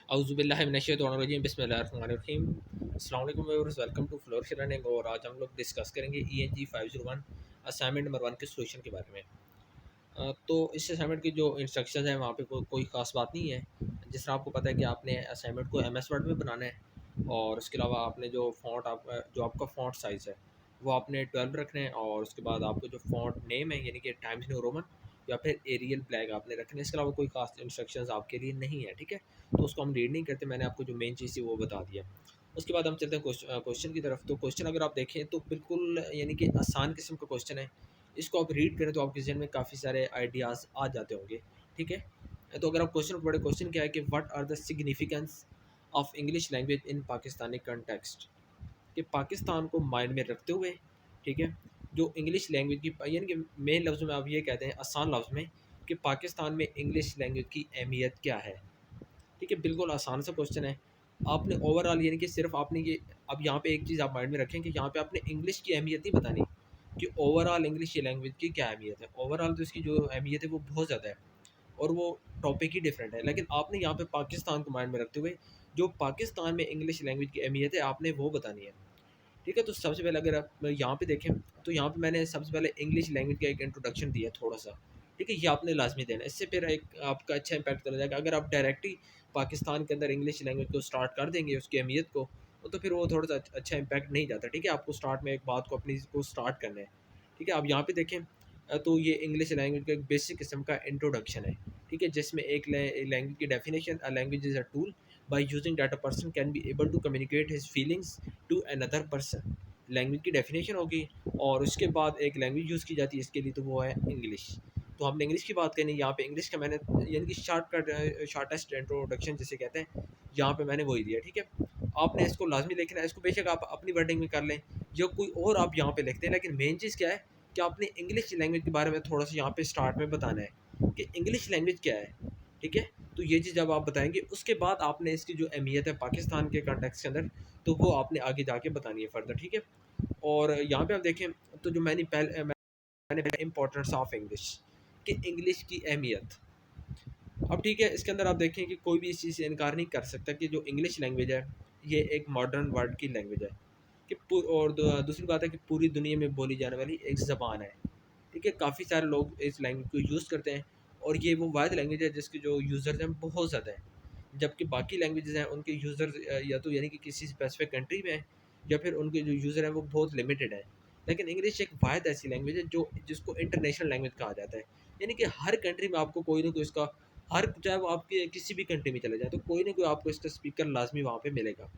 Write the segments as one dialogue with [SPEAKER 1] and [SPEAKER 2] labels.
[SPEAKER 1] औज़ुबिल्लाहि बिस्मिल्लाहिर्रहमानिर्रहीम। अस्सलाम वालेकुम viewers, welcome to Flourish Learning. और आज हम लोग डिस्कस करेंगे ENG 501 असाइनमेंट नंबर 1 के सॉल्यूशन के बारे में। तो इस असाइनमेंट की जो इंस्ट्रक्शंस हैं वहाँ पे कोई ख़ास बात नहीं है। जिस तरह आपको पता है कि आपने असाइनमेंट को MS वर्ड में बनाना है, और उसके अलावा आपने जो आपका फ़ॉन्ट साइज़ है वो आपने 12 रखना है, और उसके बाद आपको जो फ़ॉन्ट नेम है यानी कि टाइम्स न्यू रोमन या फिर एरियल ब्लैक आपने रखना है। इसके अलावा कोई ख़ास इंस्ट्रक्शंस आपके लिए नहीं है, ठीक है। तो उसको हम रीड नहीं करते, मैंने आपको जो मेन चीज़ थी वो बता दिया। उसके बाद हम चलते हैं क्वेश्चन की तरफ। तो क्वेश्चन अगर आप देखें तो बिल्कुल यानी कि आसान किस्म का क्वेश्चन है। इसको आप रीड करें तो आपके जहन में काफ़ी सारे आइडियाज़ आ जाते होंगे, ठीक है। तो अगर आप क्वेश्चन पढ़े, क्वेश्चन क्या है कि what are the significance of English language in Pakistani context, कि पाकिस्तान को माइंड में रखते हुए, ठीक है, जो इंग्लिश लैंग्वेज की यानी कि मेन लफ्ज़ में आप ये कहते हैं आसान लफ्ज़ में कि पाकिस्तान में इंग्लिश लैंग्वेज की अहमियत क्या है, ठीक है। बिल्कुल आसान सा क्वेश्चन है। आपने ओवरऑल यानी कि सिर्फ आपने ये, अब यहाँ पे एक चीज़ आप माइंड में रखें कि यहाँ पे आपने इंग्लिश की अहमियत नहीं बतानी कि ओवरऑल इंग्लिश लैंग्वेज की क्या अहमियत है। ओवरऑल तो इसकी जो अहमियत है वो बहुत ज़्यादा है, और वो टॉपिक ही डिफरेंट है। लेकिन आपने यहाँ पे पाकिस्तान को माइंड में रखते हुए जो पाकिस्तान में इंग्लिश लैंग्वेज की अहमियत है आपने वो बतानी है, ठीक है। तो सबसे पहले अगर आप यहाँ पे देखें तो यहाँ पे मैंने सबसे पहले इंग्लिश लैंग्वेज का एक इंट्रोडक्शन दिया थोड़ा सा, ठीक है। ये आपने लाजमी देना है, इससे फिर एक आपका अच्छा इंपैक्ट चला जाएगा। अगर आप डायरेक्टली पाकिस्तान के अंदर इंग्लिश लैंग्वेज को स्टार्ट कर देंगे उसकी अहमियत को, तो फिर वो थोड़ा सा अच्छा इंपैक्ट नहीं जाता, ठीक है। आपको स्टार्ट में एक बात को अपनी को स्टार्ट करना है, ठीक है। आप यहाँ पे देखें तो ये इंग्लिश लैंग्वेज का एक बेसिक किस्म का इंट्रोडक्शन है, ठीक है, जिसमें एक लैंग्वेज की definition, a language is a tool by using that a person can be able to communicate his feelings to another person. Language की डेफिनेशन होगी, और उसके बाद एक लैंग्वेज यूज़ की जाती है इसके लिए, तो वो है इंग्लिश। तो हमने इंग्लिश की बात करनी, यहाँ पे इंग्लिश का मैंने यानी कि शॉर्टेस्ट इंट्रोडक्शन जिसे कहते हैं, यहाँ पे मैंने वही दिया, ठीक है। आपने इसको लाजमी लिखना है, इसको बेशक आप अपनी वर्डिंग में कर लें या कोई और आप यहाँ पे लिखते हैं, लेकिन मेन चीज़ क्या है कि आपने इंग्लिश लैंग्वेज के बारे में थोड़ा सा यहाँ पे स्टार्ट में बताना है कि इंग्लिश लैंग्वेज क्या है, ठीक है। तो ये चीज़ जब आप बताएंगे उसके बाद आपने इसकी जो अहमियत है पाकिस्तान के कॉन्टेक्स्ट के अंदर, तो वो आपने आगे जाके बतानी है फर्दर, ठीक है। और यहाँ पे आप देखें तो जो मैंने इम्पोर्टेंस ऑफ इंग्लिश, कि इंग्लिश की अहमियत। अब ठीक है, इसके अंदर आप देखें कि कोई भी इस चीज़ से इनकार नहीं कर सकता कि जो इंग्लिश लैंग्वेज है ये एक मॉडर्न वर्ल्ड की लैंग्वेज है, कि दूसरी बात है कि पूरी दुनिया में बोली जाने वाली एक ज़बान है, ठीक है। काफ़ी सारे लोग इस लैंग्वेज को यूज़ करते हैं, और ये वो वाहिद लैंग्वेज है जिसके जो यूज़र्स हैं बहुत ज़्यादा हैं। जबकि बाकी लैंग्वेजेज़ हैं उनके यूज़र्स या तो यानी कि किसी स्पेसिफिक कंट्री में है, या फिर उनके जो यूज़र हैं वो बहुत लिमिटेड हैं। लेकिन इंग्लिश एक वाहिद ऐसी लैंग्वेज है जो जिसको इंटरनेशनल लैंग्वेज कहा जाता है, यानी कि हर कंट्री में आपको कोई ना कोई इसका, हर चाहे वो आपके किसी भी कंट्री में चले जाए तो कोई ना कोई आपको इसका स्पीकर लाजमी वहाँ पे मिलेगा,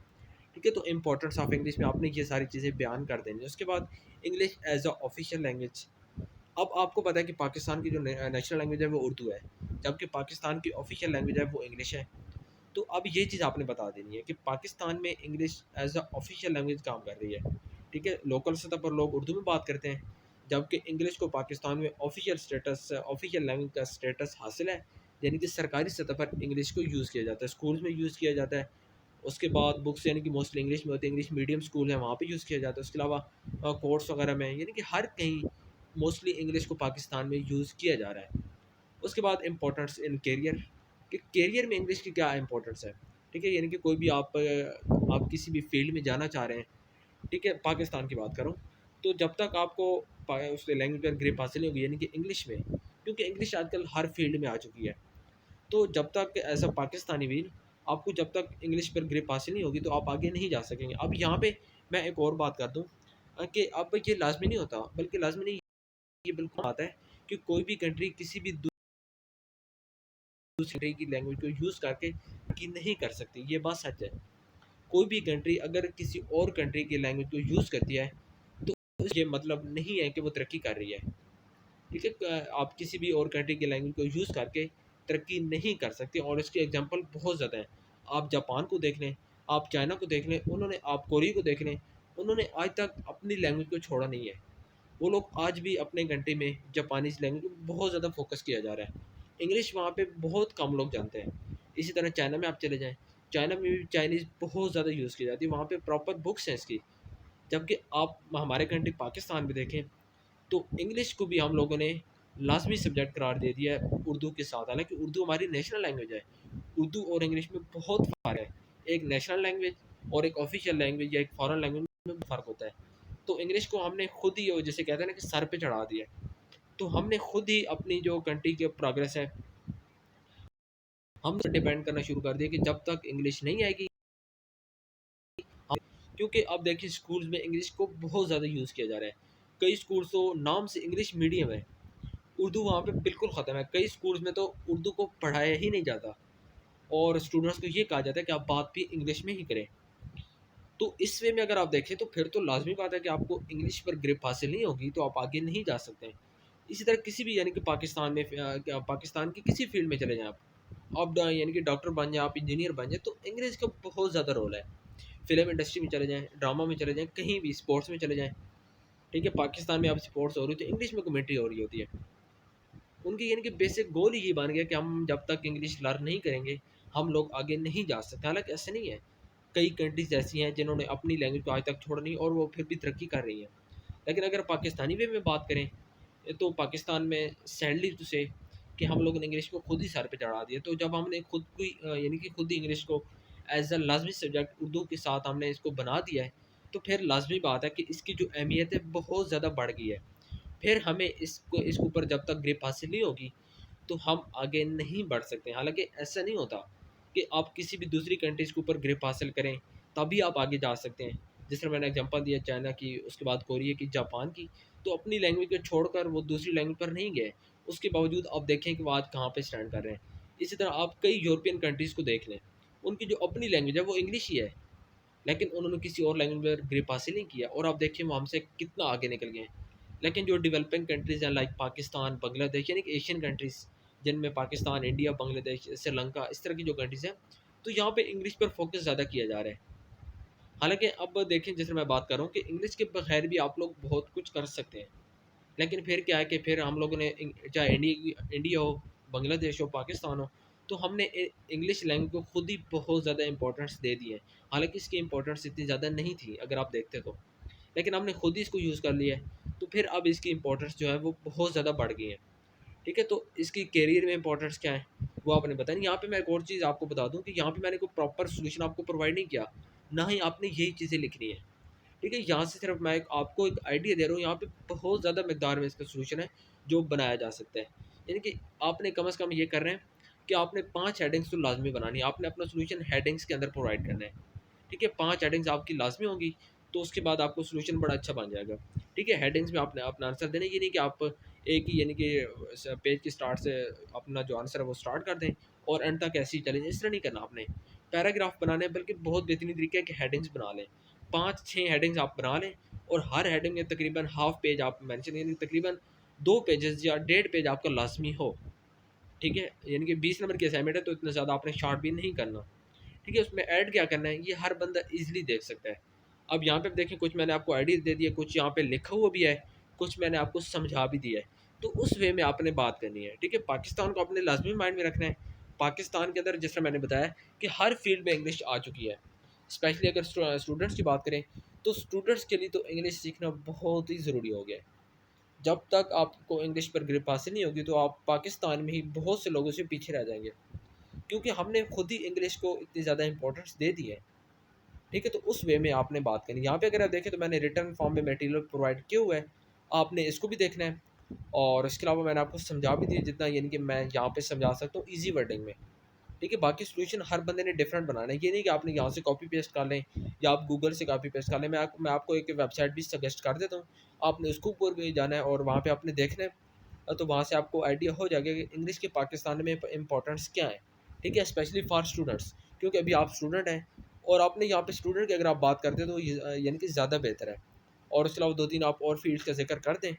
[SPEAKER 1] ठीक है। तो इंपॉर्टेंस ऑफ इंग्लिश में आपने ये सारी चीज़ें बयान कर देनी है। उसके बाद English as a official language. अब आपको पता है कि पाकिस्तान की जो नेशनल लैंग्वेज है वो उर्दू है, जबकि पाकिस्तान की ऑफिशियल लैंग्वेज है वो इंग्लिश है। तो अब ये चीज़ आपने बता देनी है कि पाकिस्तान में English as a official language काम कर रही है, ठीक है। लोकल सतह पर लोग उर्दू में बात करते हैं, जबकि इंग्लिश को पाकिस्तान में ऑफिशियल लैंग्वेज का स्टेटस हासिल है, यानी कि सरकारी सतह पर इंग्लिश को यूज़ किया जाता है, स्कूल्स में यूज़ किया जाता है। उसके बाद बुक्स यानी कि मोस्टली इंग्लिश में होती है, इंग्लिश मीडियम स्कूल है वहाँ पे यूज़ किया जाता है। उसके अलावा कोर्स वगैरह में यानी कि हर कहीं मोस्टली इंग्लिश को पाकिस्तान में यूज़ किया जा रहा है। उसके बाद इम्पोर्टेंस इन करियर, कि करियर में इंग्लिश की क्या इंपॉर्टेंस है, ठीक है। यानी कि कोई भी आप किसी भी फील्ड में जाना चाह रहे हैं, ठीक है, पाकिस्तान की बात करूँ, तो जब तक आपको उस लैंग्वेज पर ग्रिप हासिल नहीं होगी यानी कि इंग्लिश में, क्योंकि इंग्लिश आजकल हर फील्ड में आ चुकी है, तो जब तक एज अ पाकिस्तानी वीर आपको जब तक इंग्लिश पर ग्रिप हासिल नहीं होगी तो आप आगे नहीं जा सकेंगे। अब यहाँ पे मैं एक और बात कर दूँ कि अब ये लाजमी नहीं होता, बल्कि लाजमी नहीं, ये बिल्कुल बात है कि कोई भी कंट्री किसी भी दूसरे की लैंग्वेज को यूज़ करके कि नहीं कर सकती, ये बात सच है। कोई भी कंट्री अगर किसी और कंट्री की लैंग्वेज को यूज़ करती है तो ये मतलब नहीं है कि वो तरक्की कर रही है, ठीक है। आप किसी भी और कंट्री की लैंग्वेज को यूज़ करके तरक्की नहीं कर सकते, और इसके एग्जांपल बहुत ज़्यादा हैं। आप जापान को देख लें, आप चाइना को देख लें, उन्होंने, आप कोरिया को देख लें, उन्होंने आज तक अपनी लैंग्वेज को छोड़ा नहीं है। वो लोग आज भी अपने कंट्री में जापानीज़ लैंग्वेज को बहुत ज़्यादा फोकस किया जा रहा है। इंग्लिश वहाँ पे बहुत कम लोग जानते हैं। इसी तरह चाइना में आप चले जाएँ, चाइना में भी चाइनीज़ बहुत ज़्यादा यूज़ की जाती है, वहाँ पे प्रॉपर बुक्स हैं इसकी। जबकि आप हमारे कंट्री पाकिस्तान में देखें तो इंग्लिश को भी हम लोगों ने लाज़मी सब्जेक्ट करार दे दिया है उर्दू के साथ, हालाँकि उर्दू हमारी नेशनल लैंग्वेज है। उर्दू और इंग्लिश में बहुत फ़र्क है। एक नेशनल लैंग्वेज और एक ऑफिशियल लैंग्वेज या एक फॉरेन लैंग्वेज में फ़र्क होता है। तो इंग्लिश को हमने खुद ही, जैसे कहते हैं ना, कि सर पे चढ़ा दिया। तो हमने खुद ही अपनी जो कंट्री की प्रोग्रेस है, हम डिपेंड करना शुरू कर दिया कि जब तक इंग्लिश नहीं आएगी हम, क्योंकि अब देखिए स्कूल्स में इंग्लिश को बहुत ज़्यादा यूज़ किया जा रहा है। कई स्कूल्स तो नाम से इंग्लिश मीडियम है, उर्दू वहाँ पे बिल्कुल ख़त्म है। कई स्कूल्स में तो उर्दू को पढ़ाया ही नहीं जाता और स्टूडेंट्स को ये कहा जाता है कि आप बात भी इंग्लिश में ही करें। तो इस वे में अगर आप देखें तो फिर तो लाजमी बात है कि आपको इंग्लिश पर ग्रिप हासिल नहीं होगी तो आप आगे नहीं जा सकते हैं। इसी तरह किसी भी, यानी कि पाकिस्तान में पाकिस्तान की किसी फील्ड में चले जाएँ आप यानी कि डॉक्टर बन जाएँ, आप इंजीनियर बन जाएँ, तो इंग्लिश का बहुत ज़्यादा रोल है। फ़िल्म इंडस्ट्री में चले जाएँ, ड्रामा में चले जाएँ, कहीं भी स्पोर्ट्स में चले जाएँ, ठीक है? पाकिस्तान में अब स्पोर्ट्स हो रही है तो इंग्लिश में कमेंट्री हो रही होती है। उनकी यानी कि बेसिक गोल ही ये बन गया कि हम जब तक इंग्लिश लर्न नहीं करेंगे, हम लोग आगे नहीं जा सकते। हालाँकि ऐसा नहीं है। कई कंट्रीज़ ऐसी हैं जिन्होंने अपनी लैंग्वेज को आज तक छोड़ा नहीं और वो फिर भी तरक्की कर रही हैं। लेकिन अगर पाकिस्तानी वे में बात करें, तो पाकिस्तान में सैडली टू से कि हम लोगों ने इंग्लिश को खुद ही सर पे चढ़ा दिया। तो जब हमने खुद को यानी कि खुद ही इंग्लिश को एज़ अ लाज़मी सब्जेक्ट उर्दू के साथ हमने इसको बना दिया है, तो फिर लाज़मी बात है कि इसकी जो अहमियत है बहुत ज़्यादा बढ़ गई है। फिर हमें इसके ऊपर जब तक ग्रिप हासिल नहीं होगी, तो हम आगे नहीं बढ़ सकते। हालाँकि ऐसा नहीं होता कि आप किसी भी दूसरी कंट्रीज़ के ऊपर ग्रिप हासिल करें, तभी आप आगे जा सकते हैं। जिस तरह मैंने एग्ज़ाम्पल दिया चाइना की, उसके बाद कोरिया की, जापान की, तो अपनी लैंग्वेज को छोड़कर वो दूसरी लैंग्वेज पर नहीं गए। उसके बावजूद आप देखें कि वो आज कहाँ पे स्टैंड कर रहे हैं। इसी तरह आप कई यूरोपियन कंट्रीज़ को देख लें, उनकी जो अपनी लैंग्वेज है वो इंग्लिश ही है, लेकिन उन्होंने किसी और लैंग्वेज पर ग्रिप हासिल नहीं किया और आप देखिए वो हमसे कितना आगे निकल गए हैं। लेकिन जो डेवलपिंग कंट्रीज़ हैं लाइक पाकिस्तान, बांग्लादेश, यानी कि एशियन कंट्रीज़ जिनमें पाकिस्तान, इंडिया, बांग्लादेश, श्रीलंका, इस तरह की जो कंट्रीज़ हैं, तो यहाँ पे इंग्लिश पर फोकस ज़्यादा किया जा रहा है। हालाँकि अब देखें, जैसे मैं बात कर रहा हूँ कि इंग्लिश के बगैर भी आप लोग बहुत कुछ कर सकते हैं। लेकिन फिर क्या है कि फिर हम लोगों ने चाहे इंडिया हो, बांग्लादेश हो, पाकिस्तान हो, तो हमने इंग्लिश लैंग्वेज को खुद ही बहुत ज़्यादा इंपॉर्टेंस दे दी है। हालाँकि इसकी इंपॉर्टेंस इतनी ज़्यादा नहीं थी अगर आप देखते तो। लेकिन हमने खुद ही इसको यूज़ कर लिया है, तो फिर अब इसकी इंपॉर्टेंस जो है वो बहुत ज़्यादा बढ़ गई है। ठीक है? तो इसकी करियर में इंपॉर्टेंस क्या है, वो आपने बताया नहीं। यहाँ पे मैं एक और चीज़ आपको बता दूँ कि यहाँ पे मैंने कोई प्रॉपर सॉल्यूशन आपको प्रोवाइड नहीं किया, ना ही आपने यही चीज़ें लिखनी है। ठीक है? यहाँ से सिर्फ मैं आपको एक आइडिया दे रहा हूँ, यहाँ पे बहुत ज़्यादा मिकदार में इसका सॉल्यूशन है, जो बनाया जा सकता है। यानी कि आपने कम से कम ये कर रहे हैं कि आपने 5 हेडिंग्स तो लाज़मी बनानी है, आपने अपना सॉल्यूशन हेडिंग्स के अंदर प्रोवाइड करना है। ठीक है? 5 हेडिंग्स आपकी लाज़मी होंगी, तो उसके बाद आपको सॉल्यूशन बड़ा अच्छा बन जाएगा। ठीक है? हेडिंग्स में आपने अपना आंसर देना, ये नहीं कि आप एक ही, यानी कि पेज की स्टार्ट से अपना जो आंसर है वो स्टार्ट कर दें और एंड तक ऐसे ही चलें, इस तरह नहीं करना आपने। पैराग्राफ बनाने हैं, बल्कि बहुत बेहतरीन तरीका है कि हेडिंग्स बना लें। 5-6 हेडिंग्स आप बना लें और हर हेडिंग में तकरीबन हाफ पेज आप मेंशन, यानी तकरीबन 2 पेजेज़ या डेढ़ पेज आपका लाज़मी हो। ठीक है? यानी कि 20 नंबर की असाइनमेंट है तो इतना ज़्यादा आपने शॉर्ट भी नहीं करना। ठीक है? उसमें ऐड क्या करना है, ये हर बंदा ईज़िली देख सकता है। अब यहाँ पे देखें, कुछ मैंने आपको आइडियाज़ दे दिए, कुछ यहाँ पे लिखा हुआ भी है, कुछ मैंने आपको समझा भी दिया है। तो उस वे में आपने बात करनी है, ठीक है? पाकिस्तान को आपने लाज़मी माइंड में रखना है। पाकिस्तान के अंदर जैसा मैंने बताया कि हर फ़ील्ड में इंग्लिश आ चुकी है। स्पेशली अगर स्टूडेंट्स की बात करें, तो स्टूडेंट्स के लिए तो इंग्लिश सीखना बहुत ही ज़रूरी हो गया है। जब तक आपको इंग्लिश पर ग्रिप हासिल नहीं होगी, तो आप पाकिस्तान में ही बहुत से लोगों से पीछे रह जाएँगे। क्योंकि हमने खुद ही इंग्लिश को इतनी ज़्यादा इम्पोर्टेंस दे दी है। ठीक है? तो उस वे में आपने बात करनी है। यहाँ पे अगर आप देखें तो मैंने रिटन फॉर्म में मटेरियल प्रोवाइड किया हुआ है, आपने इसको भी देखना है और इसके अलावा मैंने आपको समझा भी दिया जितना, यानी कि मैं यहाँ पे समझा सकता हूँ ईज़ी वर्डिंग में। ठीक है? बाकी सॉल्यूशन हर बंदे ने डिफरेंट बनाना है। ये नहीं कि आपने यहाँ से कॉपी पेस्ट कर लें या आप गूगल से कॉपी पेस्ट कर लें। मैं आपको एक वेबसाइट भी सजेस्ट कर देता हूँ। आपने उसके ऊपर भी जाना है और वहाँ पे आपने देखना है, तो वहाँ से आपको आइडिया हो जाएगा कि इंग्लिश के पाकिस्तान में इम्पोर्टेंस क्या है। ठीक है? स्पेशली फॉर स्टूडेंट्स, क्योंकि अभी आप स्टूडेंट हैं और आपने यहाँ पे स्टूडेंट की अगर आप बात करते हैं तो यानी कि ज़्यादा बेहतर है। और उसके अलावा 2-3 आप और फ़ील्ड्स का ज़िक्र कर दें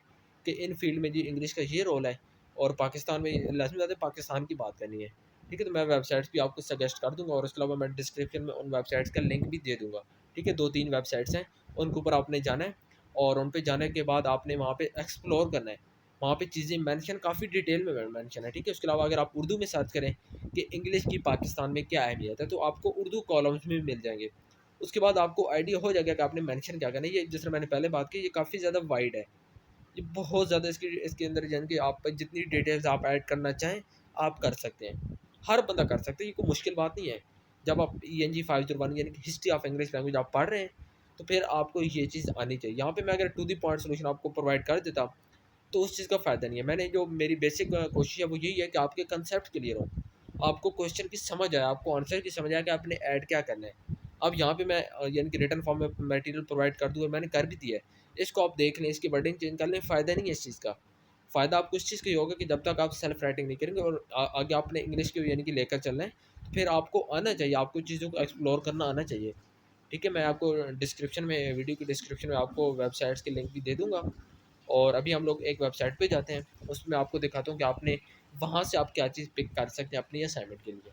[SPEAKER 1] कि इन फ़ील्ड में जी इंग्लिश का ये रोल है और पाकिस्तान में लाज़मी बात है पाकिस्तान की बात करनी है। ठीक है? तो मैं वेबसाइट्स भी आपको सजेस्ट कर दूँगा और उसके अलावा मैं डिस्क्रिप्शन में उन वेबसाइट्स का लिंक भी दे दूँगा। ठीक है? 2-3 वेबसाइट्स हैं, उनके ऊपर आपने जाना है और उन पे जाने के बाद आपने वहाँ पे एक्सप्लोर करना है। वहाँ पे चीज़ें मेंशन काफ़ी डिटेल में मेंशन है। ठीक है? उसके अलावा अगर आप उर्दू में सर्च करें कि इंग्लिश की पाकिस्तान में क्या अहमियत है, तो आपको उर्दू कॉलम्स में भी मिल जाएँगे। उसके बाद आपको आइडिया हो जाएगा कि आपने मेंशन क्या करना है। ये जैसे मैंने पहले बात की, ये काफ़ी ज़्यादा वाइड है। ये बहुत ज़्यादा इसके इसके अंदर यानी कि आप जितनी डिटेल्स आप ऐड करना चाहें, आप कर सकते हैं। हर बंदा कर सकता है, ये कोई मुश्किल बात नहीं है। जब आप ENG 501 यानी कि हिस्ट्री ऑफ इंग्लिश लैंग्वेज आप पढ़ रहे हैं, तो फिर आपको ये चीज़ आनी चाहिए। यहाँ पे मैं अगर टू द पॉइंट सॉल्यूशन आपको प्रोवाइड कर देता, तो उस चीज़ का फ़ायदा नहीं है। मैंने जो मेरी बेसिक कोशिश है वो यही है कि आपके कंसेप्ट क्लियर हो, आपको क्वेश्चन की समझ आए, आपको आंसर की समझ आए कि आपने ऐड क्या करना है। अब यहाँ पे मैं यानी कि रिटन फॉर्म में मटेरियल प्रोवाइड कर दूँ, और मैंने कर भी दिया है। इसको आप देख लें, इसकी वर्डिंग चेंज कर लें, फ़ायदा नहीं है इस चीज़ का। फ़ायदा आपको इस चीज़ का ये होगा कि जब तक आप सेल्फ राइटिंग नहीं करेंगे और आगे आपने इंग्लिश को यानी कि लेकर चलना है, तो फिर आपको आना चाहिए, आपको चीज़ों को एक्सप्लोर करना आना चाहिए। ठीक है, मैं आपको डिस्क्रिप्शन में, वीडियो की डिस्क्रिप्शन में आपको वेबसाइट्स के लिंक भी दे दूँगा। और अभी हम लोग एक वेबसाइट पे जाते हैं, उसमें आपको दिखाता हूँ कि आपने वहाँ से आप क्या चीज़ पिक कर सकते हैं अपनी असाइनमेंट के लिए।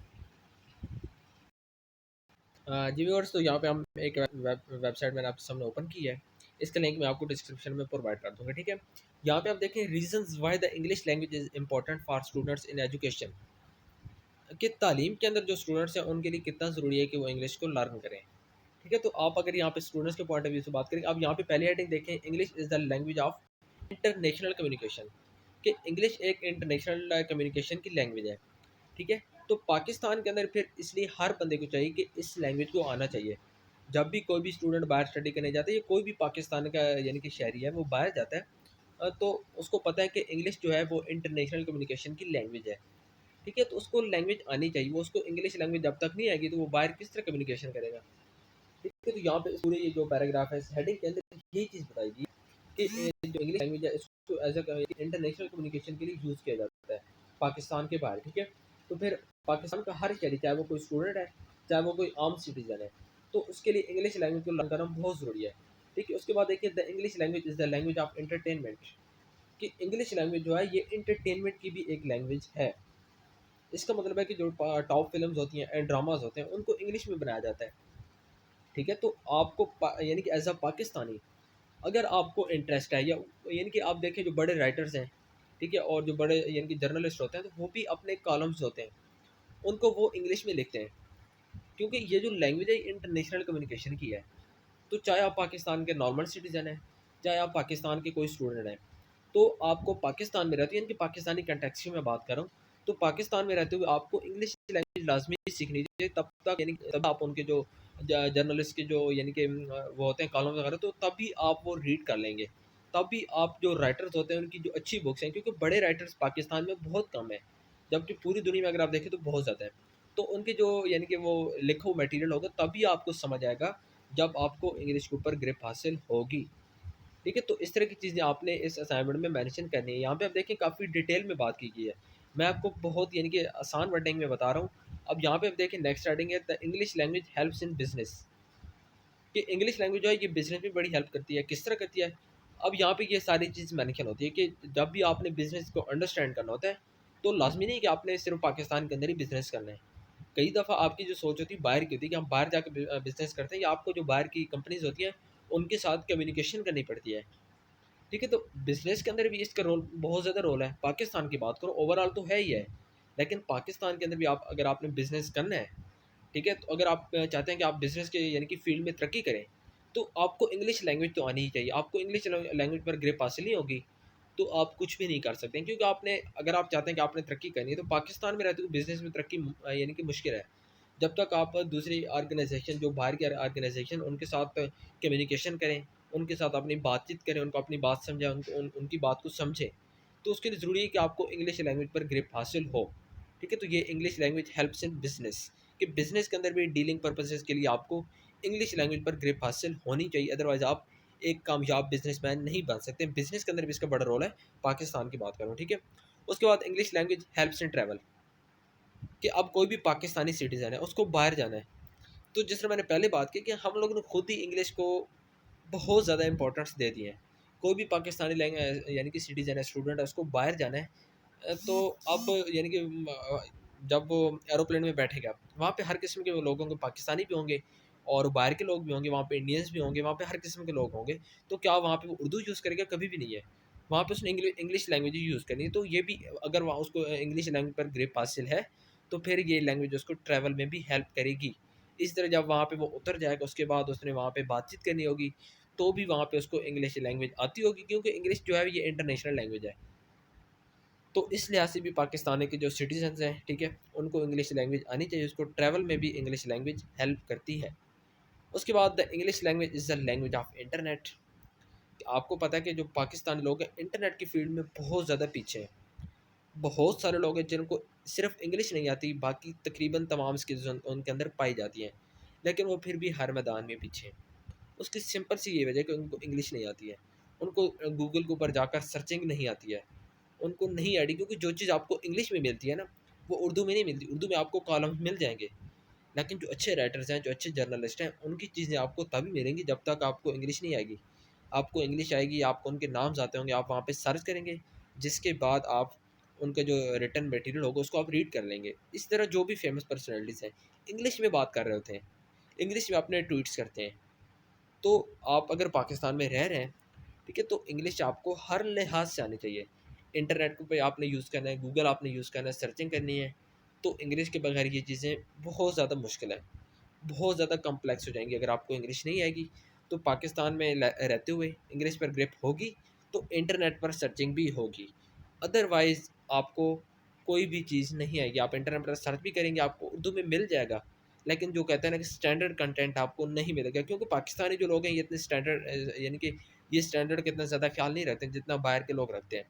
[SPEAKER 1] जी व्यूअर्स, तो यहाँ पे हम एक वेबसाइट मैंने आपके सामने ओपन की है। इसका लिंक मैं आपको डिस्क्रिप्शन में प्रोवाइड कर दूँगा, ठीक है। यहाँ पे आप देखें, reasons why the English language is important for students in education, कि तालीम के अंदर जो स्टूडेंट्स हैं उनके लिए कितना ज़रूरी है कि वो इंग्लिश को लर्न करें। ठीक है, तो आप अगर यहाँ पे स्टूडेंट्स के पॉइंट ऑफ व्यू से बात करें, अब यहाँ पे पहली हेडिंग देखें, English is the language of international communication, कि इंग्लिश एक इंटरनेशनल कम्युनिकेशन की लैंग्वेज है। ठीक है, तो पाकिस्तान के अंदर फिर इसलिए हर बंदे को चाहिए कि इस लैंग्वेज को आना चाहिए। जब भी कोई भी स्टूडेंट बाहर स्टडी करने जाता है, या कोई भी पाकिस्तान का यानी कि शहरी है वो बाहर जाता है, तो उसको पता है कि इंग्लिश जो है वो इंटरनेशनल कम्युनिकेशन की लैंग्वेज है। ठीक है, तो उसको लैंग्वेज आनी चाहिए। वो उसको इंग्लिश लैंग्वेज जब तक नहीं आएगी, तो वो बाहर किस तरह कम्युनिकेशन करेगा। ठीक है, तो यहाँ पे पूरे ये जो पैराग्राफ है, इस हेडिंग के अंदर यही चीज़ बताएगी कि जो इंग्लिश लैंग्वेज है इसको एज अ इंटरनेशनल कम्युनिकेशन के लिए यूज़ किया जाता है पाकिस्तान के बाहर। ठीक है, तो फिर पाकिस्तान का हर शहरी, चाहे वो कोई स्टूडेंट है, चाहे वो कोई आम सिटीजन है, तो उसके लिए इंग्लिश लैंग्वेज को लर्न करना बहुत ज़रूरी है। ठीक है, उसके बाद देखिए, the English language is the language of entertainment, कि इंग्लिश लैंग्वेज जो है ये एंटरटेनमेंट की भी एक लैंग्वेज है। इसका मतलब है कि जो टॉप फिल्म्स होती हैं एंड ड्रामाज होते हैं, उनको इंग्लिश में बनाया जाता है। ठीक है, तो आपको यानी कि एज अ पाकिस्तानी, अगर आपको इंटरेस्ट है, या यानी कि आप देखें जो बड़े राइटर्स हैं, ठीक है, और जो बड़े यानी कि जर्नलिस्ट होते हैं, तो वो भी अपने कॉलम्स होते हैं, उनको वो इंग्लिश में लिखते हैं, क्योंकि ये जो लैंग्वेज है इंटरनेशनल कम्युनिकेशन की है। तो चाहे आप पाकिस्तान के नॉर्मल सिटीज़न हैं, चाहे आप पाकिस्तान के कोई स्टूडेंट हैं, तो आपको पाकिस्तान में रहते हुए, यानी कि पाकिस्तानी कंटेक्स्ट की मैं बात कर रहा हूँ, तो पाकिस्तान में रहते हुए आपको इंग्लिश लैंग्वेज लाजमी सीखनी चाहिए, तब तक यानी कि तब आप उनके जो जर्नलिस्ट के जो यानी कि वो होते हैं कॉलम वगैरह, तो तभी आप वो रीड कर लेंगे। तभी आप जो राइटर्स होते हैं उनकी जो अच्छी बुक्स हैं, क्योंकि बड़े राइटर्स पाकिस्तान में बहुत कम है, जबकि पूरी दुनिया में अगर आप देखें तो बहुत ज़्यादा है। तो उनके जो यानी कि वो लिखा हुआ मटेरियल होगा, तभी आपको समझ आएगा, जब आपको इंग्लिश के ऊपर ग्रिप हासिल होगी। ठीक है, तो इस तरह की चीज़ें आपने इस असाइनमेंट में मेंशन करनी है। यहाँ पे आप देखें, काफ़ी डिटेल में बात की गई है। मैं आपको बहुत यानी कि आसान वर्डिंग में बता रहा हूँ। अब यहाँ पे आप देखें, नेक्स्ट हेडिंग है, the English language helps in business, कि इंग्लिश लैंग्वेज जो है ये बिजनेस में बड़ी हेल्प करती है। किस तरह करती है? अब यहाँ पे ये सारी चीज़ मेंशन होती है कि जब भी आपने बिजनेस को अंडरस्टैंड करना होता है, तो लाजमी नहीं कि आपने सिर्फ पाकिस्तान के अंदर ही बिजनेस करना है। कई दफ़ा आपकी जो सोच होती है बाहर की होती है, कि हम बाहर जाकर बिजनेस करते हैं, या आपको जो बाहर की कंपनीज होती हैं उनके साथ कम्युनिकेशन करनी पड़ती है। ठीक है, तो बिज़नेस के अंदर भी इसका रोल, बहुत ज़्यादा रोल है। पाकिस्तान की बात करो, ओवरऑल तो है ही है, लेकिन पाकिस्तान के अंदर भी आप, अगर आपने बिज़नेस करना है, ठीक है, तो अगर आप चाहते हैं कि आप बिज़नेस के यानी कि फ़ील्ड में तरक्की करें, तो आपको इंग्लिश लैंग्वेज तो आनी ही चाहिए। आपको इंग्लिश लैंग्वेज पर ग्रिप हासिल नहीं होगी, तो आप कुछ भी नहीं कर सकते हैं, क्योंकि आपने, अगर आप चाहते हैं कि आपने तरक्की करनी है, तो पाकिस्तान में रहते हुए बिज़नेस में तरक्की यानी कि मुश्किल है। जब तक आप दूसरी ऑर्गेनाइजेशन, जो बाहर की ऑर्गेनाइजेशन, उनके साथ कम्युनिकेशन करें, उनके साथ अपनी बातचीत करें, उनको अपनी बात समझाएं, उनकी बात को समझें, तो उसके लिए ज़रूरी है कि आपको इंग्लिश लैंग्वेज पर ग्रिप हासिल हो। ठीक है, तो ये English language helps in business, कि बिजनेस के अंदर भी डीलिंग पर्पसेस के लिए आपको इंग्लिश लैंग्वेज पर ग्रिप हासिल होनी चाहिए, अदरवाइज आप एक कामयाब बिजनेसमैन नहीं बन सकते। बिजनेस के अंदर भी इसका बड़ा रोल है, पाकिस्तान की बात करूँ, ठीक है। उसके बाद English language helps in travel, कि अब कोई भी पाकिस्तानी सिटीज़न है, उसको बाहर जाना है, तो जिस तरह मैंने पहले बात की कि हम लोगों ने खुद ही इंग्लिश को बहुत ज़्यादा इंपॉर्टेंस दे दी है। कोई भी पाकिस्तानी यानी कि सिटीज़न है, स्टूडेंट है, उसको बाहर जाना है, तो अब यानी कि जब वो एरोप्लेन में बैठेगा, वहाँ पे हर किस्म के लोग होंगे, पाकिस्तानी भी होंगे और बाहर के लोग भी होंगे, वहाँ पे इंडियंस भी होंगे, वहाँ पे हर किस्म के लोग होंगे। तो क्या वहाँ पे वो उर्दू यूज़ करेगा? कभी भी नहीं है। वहाँ पे उसने इंग्लिश लैंग्वेज ही यूज़ करनी है। तो ये भी, अगर वहाँ उसको इंग्लिश लैंग्वेज पर ग्रिप हासिल है, तो फिर ये लैंग्वेज उसको ट्रैवल में भी हेल्प करेगी। इस तरह जब वहाँ पे वो उतर जाएगा, उसके बाद उसने वहाँ पे बातचीत करनी होगी, तो भी वहाँ पे उसको इंग्लिश लैंग्वेज आती होगी, क्योंकि इंग्लिश जो है ये इंटरनेशनल लैंग्वेज है। तो इस लिहाज से भी पाकिस्तान के जो सिटीजन्स हैं, ठीक है, उनको इंग्लिश लैंग्वेज आनी चाहिए, उसको ट्रैवल में भी इंग्लिश लैंग्वेज हेल्प करती है। उसके बाद the English language is the language of internet. आपको पता है कि जो पाकिस्तानी लोग हैं इंटरनेट की फील्ड में बहुत ज़्यादा पीछे हैं। बहुत सारे लोग हैं जिनको सिर्फ इंग्लिश नहीं आती, बाकी तकरीबन तमाम स्किल्स उनके अंदर पाई जाती हैं, लेकिन वो फिर भी हर मैदान में पीछे हैं। उसकी सिंपल सी ये वजह है कि उनको इंग्लिश नहीं आती है, उनको गूगल के ऊपर जाकर सर्चिंग नहीं आती है, उनको नहीं आती, क्योंकि जो चीज़ आपको इंग्लिश में मिलती है ना, वो उर्दू में नहीं मिलती। उर्दू में आपको कॉलम मिल जाएंगे, लेकिन जो अच्छे राइटर्स हैं, जो अच्छे जर्नलिस्ट हैं, उनकी चीज़ें आपको तभी मिलेंगी जब तक आपको इंग्लिश नहीं आएगी। आपको इंग्लिश आएगी, आपको उनके नाम्स आते होंगे, आप वहाँ पे सर्च करेंगे, जिसके बाद आप उनका जो रिटन मटेरियल होगा उसको आप रीड कर लेंगे। इस तरह जो भी फेमस पर्सनैलिटीज़ हैं इंग्लिश में बात कर रहे होते हैं, इंग्लिश में अपने ट्वीट्स करते हैं। तो आप अगर पाकिस्तान में रह रहे हैं, ठीक है, तो इंग्लिश आपको हर लिहाज से आनी चाहिए। इंटरनेट पे आपने यूज़ करना है, गूगल आपने यूज़ करना है, सर्चिंग करनी है, तो इंग्लिश के बगैर ये चीज़ें बहुत ज़्यादा मुश्किल है, बहुत ज़्यादा कॉम्प्लेक्स हो जाएंगी। अगर आपको इंग्लिश नहीं आएगी तो पाकिस्तान में रहते हुए इंग्लिश पर ग्रिप होगी तो इंटरनेट पर सर्चिंग भी होगी, अदरवाइज़ आपको कोई भी चीज़ नहीं आएगी। आप इंटरनेट पर सर्च भी करेंगे, आपको उर्दू में मिल जाएगा, लेकिन जो कहते हैं ना कि स्टैंडर्ड कंटेंट आपको नहीं मिलेगा, क्योंकि पाकिस्तानी जो लोग हैं ये इतने स्टैंडर्ड यानी कि ये स्टैंडर्ड का इतना ज़्यादा ख्याल नहीं रखते जितना बाहर के लोग रखते हैं।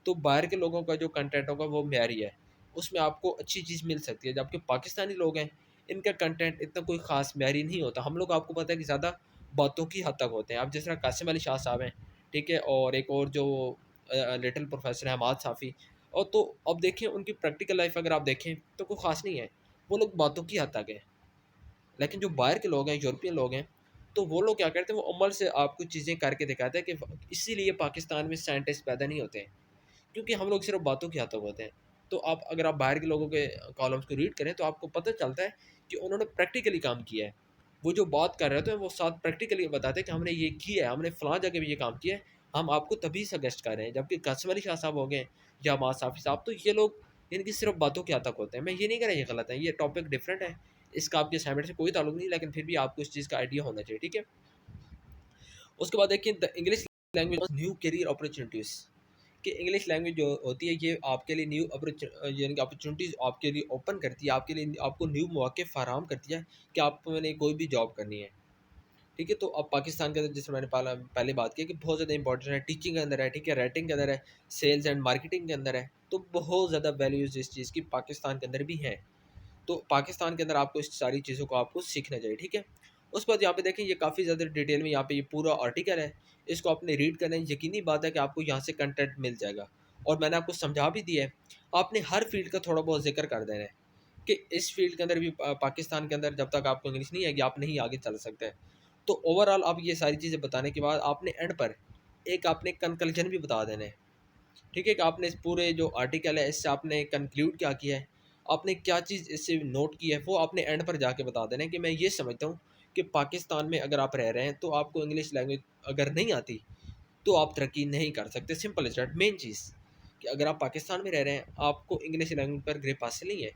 [SPEAKER 1] तो बाहर के लोगों का जो कंटेंट होगा वो म्यारी है, उसमें आपको अच्छी चीज़ मिल सकती है, जबकि पाकिस्तानी लोग हैं इनका कंटेंट इतना कोई ख़ास म्यारी नहीं होता। हम लोग आपको पता है कि ज़्यादा बातों की हद तक होते हैं। अब जिस तरह कासिम अली शाह साहब हैं, ठीक है, और एक और जो लिटिल प्रोफेसर है हमाद साफ़ी, और तो अब देखें उनकी प्रैक्टिकल लाइफ अगर आप देखें तो कोई ख़ास नहीं है, वो लोग बातों की हद तक है। लेकिन जो बाहर के लोग हैं, यूरोपियन लोग हैं, तो वो लोग क्या करते हैं, वो अमल से आपको चीज़ें करके दिखाते हैं कि इसीलिए पाकिस्तान में साइंटिस्ट पैदा नहीं होते हैं, क्योंकि हम लोग सिर्फ बातों की हद तक होते हैं। तो आप अगर आप बाहर के लोगों के कॉलम्स को रीड करें तो आपको पता चलता है कि उन्होंने प्रैक्टिकली काम किया है। वो जो बात कर रहे होते हैं वो साथ प्रैक्टिकली बताते हैं कि हमने ये किया है, हमने फ़लाँ जगह भी ये काम किया है, हम आपको तभी सजेस्ट कर रहे हैं। जबकि कासिम अली शाह साहब हो गए या हमाद साफ़ी साहब, तो ये लोग इनकी सिर्फ बातों की हद तक होते हैं। मैं ये नहीं कह रहा ये गलत है, ये टॉपिक डिफरेंट है, इसका आपके असाइनमेंट से कोई ताल्लुक नहीं, लेकिन फिर भी आपको इस चीज़ का आइडिया होना चाहिए, ठीक है। उसके बाद देखिए the English language new career opportunities, कि इंग्लिश लैंग्वेज जो होती है ये आपके लिए न्यू यानी कि अपॉर्चुनिटीज़ आपके लिए ओपन करती है, आपके लिए आपको न्यू मौके फराहम करती है कि आपने कोई भी जॉब करनी है, ठीक है। तो अब पाकिस्तान के अंदर जैसे मैंने पहले बात की कि बहुत ज़्यादा इंपॉर्टेंट है, टीचिंग के अंदर है, ठीक है, राइटिंग के अंदर है, सेल्स एंड मार्केटिंग के अंदर है, तो बहुत ज़्यादा वैल्यूज़ इस चीज़ की पाकिस्तान के अंदर भी हैं। तो पाकिस्तान के अंदर आपको इस सारी चीज़ों को आपको सीखना चाहिए, ठीक है। उसके बाद यहाँ पे देखें ये काफ़ी ज़्यादा डिटेल में यहाँ पे ये पूरा आर्टिकल है, इसको आपने रीड करना है, यकीनी बात है कि आपको यहाँ से कंटेंट मिल जाएगा। और मैंने आपको समझा भी दिया है, आपने हर फील्ड का थोड़ा बहुत जिक्र कर देना है कि इस फील्ड के अंदर भी पाकिस्तान के अंदर जब तक आपको इंग्लिश नहीं आएगी आप नहीं आगे चल सकते हैं। तो ओवरऑल आप ये सारी चीज़ें बताने के बाद आपने एंड पर एक आपने कंक्लूजन भी बता देना है, ठीक है, कि आपने इस पूरे जो आर्टिकल है इससे आपने कंक्लूड क्या किया है, आपने क्या चीज़ इससे नोट की है, वो आपने एंड पर जाके बता देना है कि मैं ये समझता हूँ कि पाकिस्तान में अगर आप रह रहे हैं तो आपको इंग्लिश लैंग्वेज अगर नहीं आती तो आप तरक्की नहीं कर सकते। सिंपल इज़ दैट, मेन चीज़ कि अगर आप पाकिस्तान में रह रहे हैं, आपको इंग्लिश लैंग्वेज पर ग्रिप हासिल नहीं है,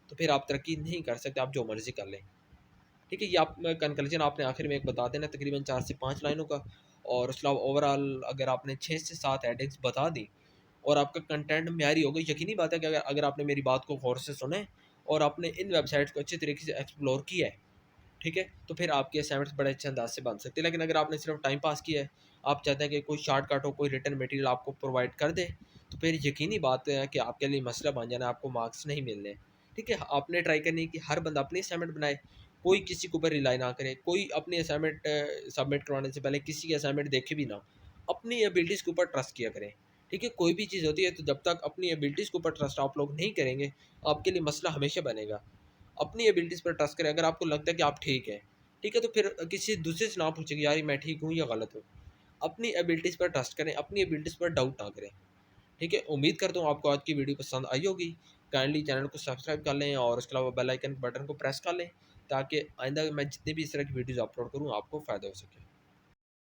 [SPEAKER 1] तो फिर आप तरक्की नहीं कर सकते, आप जो मर्ज़ी कर लें, ठीक है। ये आप कंक्लूजन आपने आखिर में एक बता देना तकरीबन 4 से 5 लाइनों का। और उसके अलावा ओवरऑल अगर आपने 6 से 7 हेडिंग्स बता दी और आपका कंटेंट म्यारी हो गई, यकीनी बात है कि अगर अगर आपने मेरी बात को गौर से सुना है और आपने इन वेबसाइट्स को अच्छे तरीके से एक्सप्लोर किया है, ठीक है, तो फिर आपके असाइनमेंट्स बड़े अच्छे अंदाज से बन सकते हैं। लेकिन अगर आपने सिर्फ टाइम पास किया है, आप चाहते हैं कि कोई शॉर्टकट हो, कोई रिटन मटेरियल आपको प्रोवाइड कर दे, तो फिर यकीनी बात है कि आपके लिए मसला बन जाना, आपको मार्क्स नहीं मिलने, ठीक है। आपने ट्राई करनी है कि हर बंदा अपनी असाइनमेंट बनाए, कोई किसी के ऊपर रिलाई ना करे, कोई अपनी असाइनमेंट सबमिट करवाने से पहले किसी की असाइनमेंट देखे भी ना, अपनी एबिलिटीज़ के ऊपर ट्रस्ट किया करें, ठीक है। कोई भी चीज़ होती है तो जब तक अपनी एबिलिटीज़ के ऊपर ट्रस्ट आप लोग नहीं करेंगे, आपके लिए मसला हमेशा बनेगा। अपनी एबिलिटीज़ पर ट्रस्ट करें, अगर आपको लगता है कि आप ठीक है, तो फिर किसी दूसरे से ना पूछें कि यार मैं ठीक हूँ या गलत हूँ। अपनी एबिलिटीज़ पर ट्रस्ट करें, अपनी एबिलिटीज़ पर डाउट ना करें, ठीक है। उम्मीद करता हूँ आपको आज की वीडियो पसंद आई होगी। काइंडली चैनल को सब्सक्राइब कर लें और उसके अलावा बेल आइकन बटन को प्रेस कर लें, ताकि आइंदा मैं जितनी भी इस तरह की वीडियोज़ अपलोड करूँ आपको फ़ायदा हो सके।